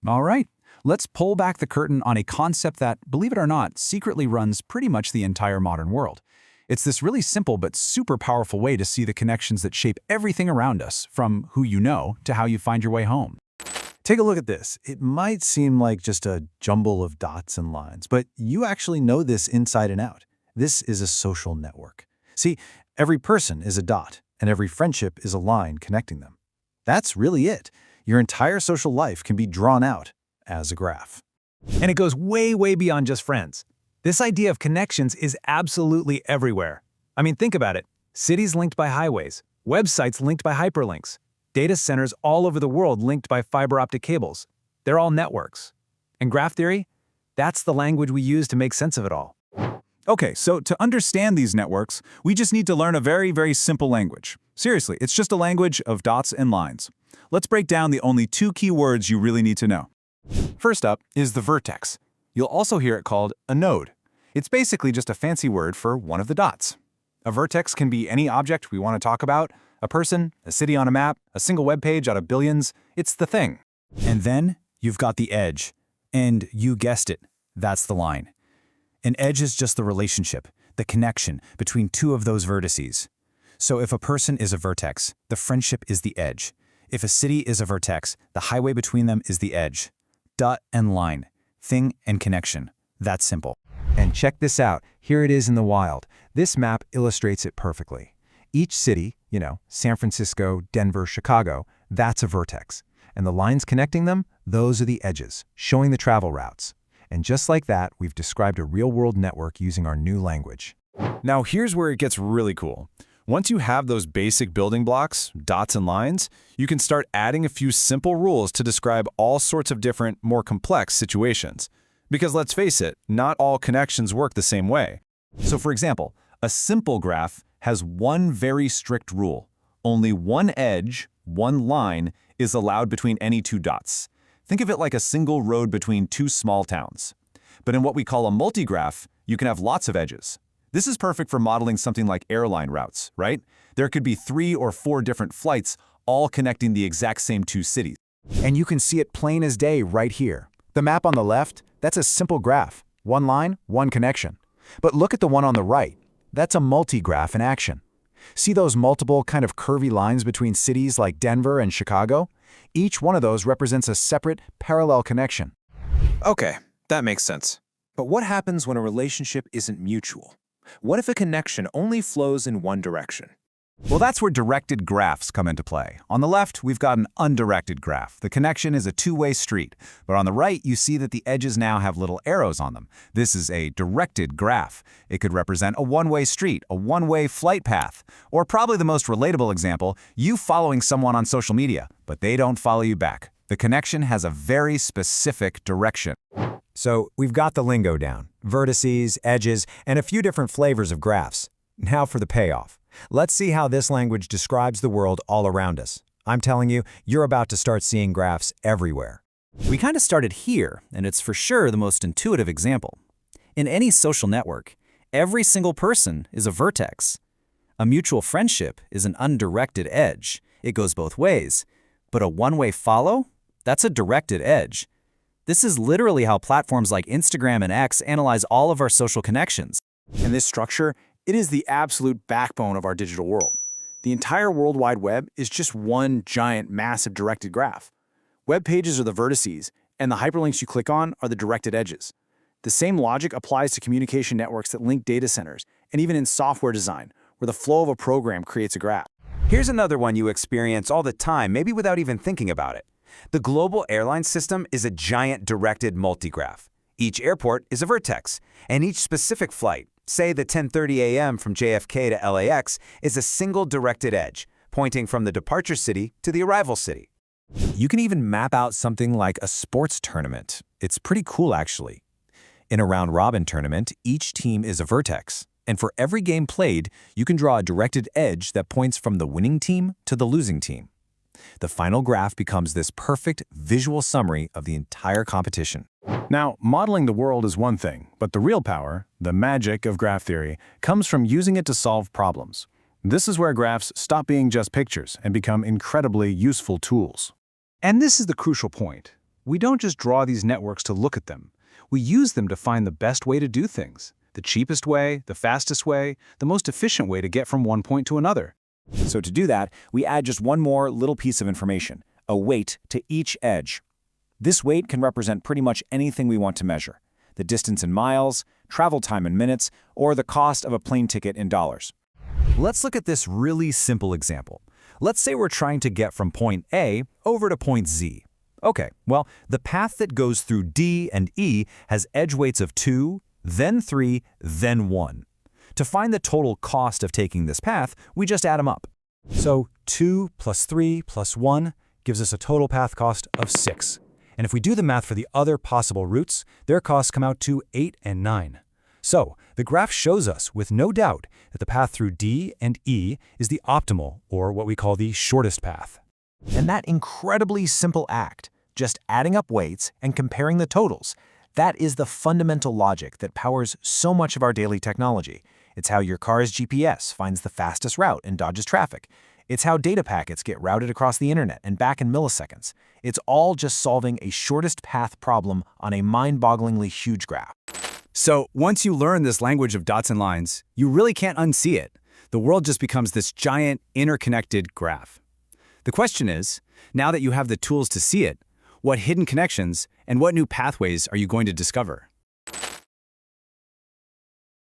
All right, let's pull back the curtain on a concept that, believe it or not, secretly runs pretty much the entire modern world. It's this really simple but super powerful way to see the connections that shape everything around us, from who you know to how you find your way home. Take a look at this. It might seem like just a jumble of dots and lines, but you actually know this inside and out. This is a social network. See, every person is a dot, and every friendship is a line connecting them. That's really it. Your entire social life can be drawn out as a graph. And it goes way, way beyond just friends. This idea of connections is absolutely everywhere. I mean, think about it. Cities linked by highways, websites linked by hyperlinks, data centers all over the world linked by fiber optic cables. They're all networks. And graph theory? That's the language we use to make sense of it all. Okay, so to understand these networks, we just need to learn a very, very simple language. Seriously, it's just a language of dots and lines. Let's break down the only two key words you really need to know. First up is the vertex. You'll also hear it called a node. It's basically just a fancy word for one of the dots. A vertex can be any object we want to talk about, a person, a city on a map, a single web page out of billions. It's the thing. And then you've got the edge. And you guessed it, that's the line. An edge is just the relationship, the connection between two of those vertices. So if a person is a vertex, the friendship is the edge. If a city is a vertex, the highway between them is the edge. Dot and line, thing and connection. That's simple. And check this out. Here it is in the wild. This map illustrates it perfectly. Each city, San Francisco, Denver, Chicago, that's a vertex. And the lines connecting them, those are the edges, showing the travel routes. And just like that, we've described a real-world network using our new language. Now here's where it gets really cool. Once you have those basic building blocks, dots and lines, you can start adding a few simple rules to describe all sorts of different, more complex situations. Because let's face it, not all connections work the same way. So for example, a simple graph has one very strict rule. Only one edge, one line, is allowed between any two dots. Think of it like a single road between two small towns. But in what we call a multigraph, you can have lots of edges. This is perfect for modeling something like airline routes, right? There could be 3 or 4 different flights, all connecting the exact same two cities. And you can see it plain as day right here. The map on the left, that's a simple graph. One line, one connection. But look at the one on the right. That's a multigraph in action. See those multiple kind of curvy lines between cities like Denver and Chicago? Each one of those represents a separate, parallel connection. Okay, that makes sense. But what happens when a relationship isn't mutual? What if a connection only flows in one direction? Well, that's where directed graphs come into play. On the left, we've got an undirected graph. The connection is a two-way street. But on the right, you see that the edges now have little arrows on them. This is a directed graph. It could represent a one-way street, a one-way flight path, or probably the most relatable example, you following someone on social media, but they don't follow you back. The connection has a very specific direction. So we've got the lingo down, vertices, edges, and a few different flavors of graphs. Now for the payoff. Let's see how this language describes the world all around us. I'm telling you, you're about to start seeing graphs everywhere. We kind of started here, and it's for sure the most intuitive example. In any social network, every single person is a vertex. A mutual friendship is an undirected edge. It goes both ways. But a one-way follow? That's a directed edge. This is literally how platforms like Instagram and X analyze all of our social connections. And this structure, it is the absolute backbone of our digital world. The entire World Wide Web is just one giant, massive directed graph. Web pages are the vertices, and the hyperlinks you click on are the directed edges. The same logic applies to communication networks that link data centers, and even in software design, where the flow of a program creates a graph. Here's another one you experience all the time, maybe without even thinking about it. The global airline system is a giant directed multigraph. Each airport is a vertex, and each specific flight, say the 10:30 a.m. from JFK to LAX, is a single directed edge, pointing from the departure city to the arrival city. You can even map out something like a sports tournament. It's pretty cool, actually. In a round-robin tournament, each team is a vertex. And for every game played, you can draw a directed edge that points from the winning team to the losing team. The final graph becomes this perfect visual summary of the entire competition. Now, modeling the world is one thing, but the real power, the magic of graph theory, comes from using it to solve problems. This is where graphs stop being just pictures and become incredibly useful tools. And this is the crucial point. We don't just draw these networks to look at them. We use them to find the best way to do things, the cheapest way, the fastest way, the most efficient way to get from one point to another. So to do that, we add just one more little piece of information, a weight to each edge. This weight can represent pretty much anything we want to measure: the distance in miles, travel time in minutes, or the cost of a plane ticket in dollars. Let's look at this really simple example. Let's say we're trying to get from point A over to point Z. Okay, well, the path that goes through D and E has edge weights of 2, then 3, then 1. To find the total cost of taking this path, we just add them up. So 2 plus 3 plus 1 gives us a total path cost of 6. And if we do the math for the other possible routes, their costs come out to 8 and 9. So the graph shows us with no doubt that the path through D and E is the optimal, or what we call the shortest path. And that incredibly simple act, just adding up weights and comparing the totals, that is the fundamental logic that powers so much of our daily technology. It's how your car's GPS finds the fastest route and dodges traffic. It's how data packets get routed across the internet and back in milliseconds. It's all just solving a shortest path problem on a mind-bogglingly huge graph. So once you learn this language of dots and lines, you really can't unsee it. The world just becomes this giant, interconnected graph. The question is, now that you have the tools to see it, what hidden connections and what new pathways are you going to discover?